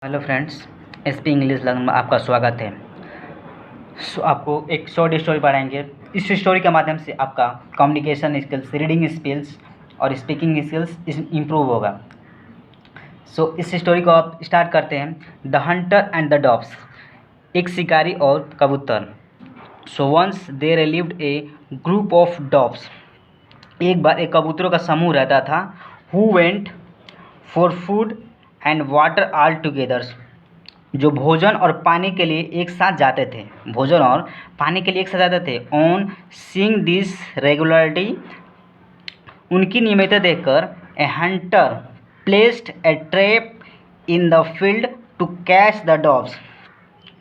Hello friends, SP English learn में आपका स्वागत है। आपको एक शॉर्ट स्टोरी पढ़ाएंगे। इस स्टोरी के माध्यम से आपका कम्युनिकेशन स्किल्स, रीडिंग स्किल्स और स्पीकिंग स्किल्स इम्प्रूव होगा। इस स्टोरी को आप स्टार्ट करते हैं। The hunter and the dogs, एक शिकारी और कबूतर। Once there lived a group of dogs, एक बार एक कबूतरों का समूह रहता था। Who went for food and water all together, जो भोजन और पानी के लिए एक साथ जाते थे। भोजन और पानी के लिए एक साथ जाते थे। ऑन सीइंग दिस रेगुलरिटी, उनकी नियमितता देखकर, a hunter placed a trap in the field to catch the dogs,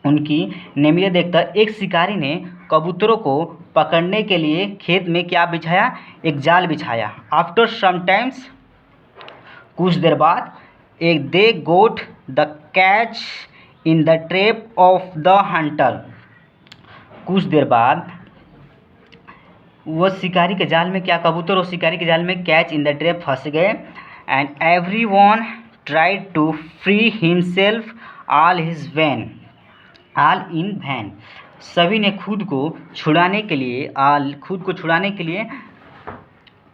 उनकी नियमितता देखकर एक शिकारी ने कबूतरों को पकड़ने के लिए खेत में क्या बिछाया? एक जाल बिछाया। आफ्टर सम टाइम्स, कुछ देर बाद, एक day got the catch in the trap of the hunter, कुछ देर बाद वो शिकारी के जाल में, क्या कबूतर और शिकारी के जाल में कैच इन द ट्रैप फंस गए। And every one tried to free himself all his vain, all in vain, सभी ने खुद को छुड़ाने के लिए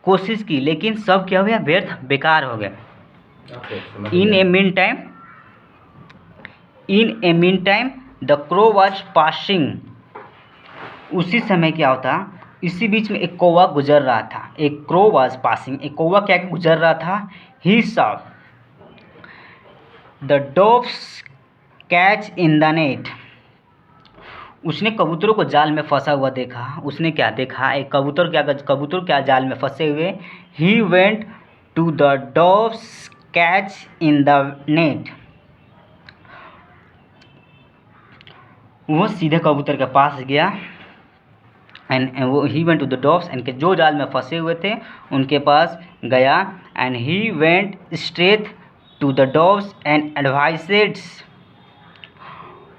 कोशिश की, लेकिन सब क्या हो गया? व्यर्थ, बेकार हो गया। In a mean time the crow was passing, उसी समय क्या होता? इसी बीच में एक कौवा गुजर रहा था। एक क्रो वॉज पासिंग, एक कौवा क्या गुजर रहा था? He saw the dogs catch in the net, उसने कबूतरों को जाल में फंसा हुआ देखा। उसने क्या देखा? एक कबूतर क्या जाल में फंसे हुए। He went to the dogs catch in the net, वो सीधे कबूतर के पास गया। एंड वो he went to the dogs, and जो जाल में फंसे हुए थे उनके पास गया। And he went straight to the dogs and advised,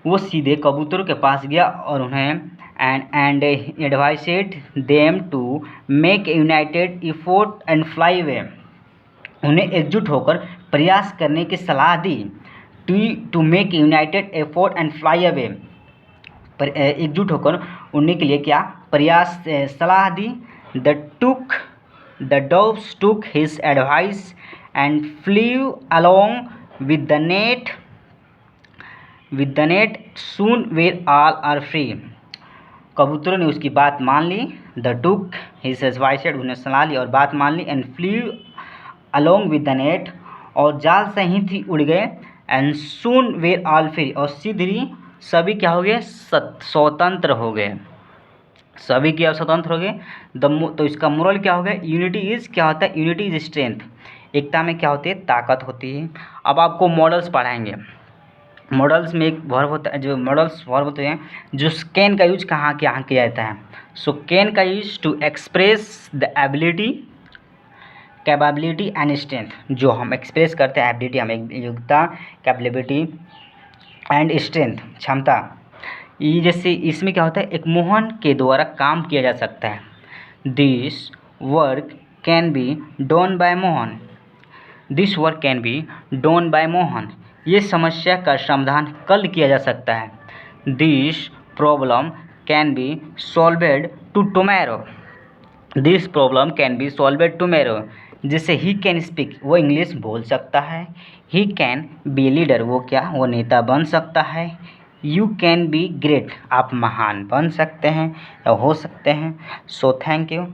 वो सीधे कबूतरों के पास गया और उन्हें and advised them to make united effort and fly away, उन्हें एकजुट होकर प्रयास करने की सलाह दी। To make united effort and fly away, एकजुट होकर उड़ने के लिए क्या प्रयास, सलाह दी। The dogs took his advice and flew along with the net soon were all are free, कबूतरों ने उसकी बात मान ली। द टुक हिज एडवाइस, उन्हें सलाह ली और बात मान ली। And flew along with the net, और जाल से ही उड़ गए। And soon were all free, और शीघ्र सभी क्या हो गए? स्वतंत्र हो गए। सभी क्या स्वतंत्र हो गए। तो इसका मोरल क्या हो गया? यूनिटी इज, क्या होता है? यूनिटी इज स्ट्रेंथ, एकता में क्या होती है? ताकत होती है। अब आपको मॉडल्स पढ़ाएंगे। मॉडल्स में एक वर्ब होता है, जो मॉडल्स वर्ब होते हैं, जो कैन का यूज कहाँ किया जाता है? कैन का use to express the ability, capability and strength, जो हम एक्सप्रेस करते हैं एबिलिटी, हमें योग्यता, कैपेबिलिटी एंड स्ट्रेंथ, क्षमता। ये जैसे इसमें क्या होता है? एक मोहन के द्वारा काम किया जा सकता है। This work can be done by Mohan, this work can be done by Mohan, ये समस्या का समाधान कल किया जा सकता है। This problem can be solved to tomorrow, this problem can be solved tomorrow, जैसे ही कैन स्पीक, वो इंग्लिश बोल सकता है। ही कैन बी लीडर, वो नेता बन सकता है। यू कैन बी ग्रेट, आप महान बन सकते हैं या हो सकते हैं। Thank you.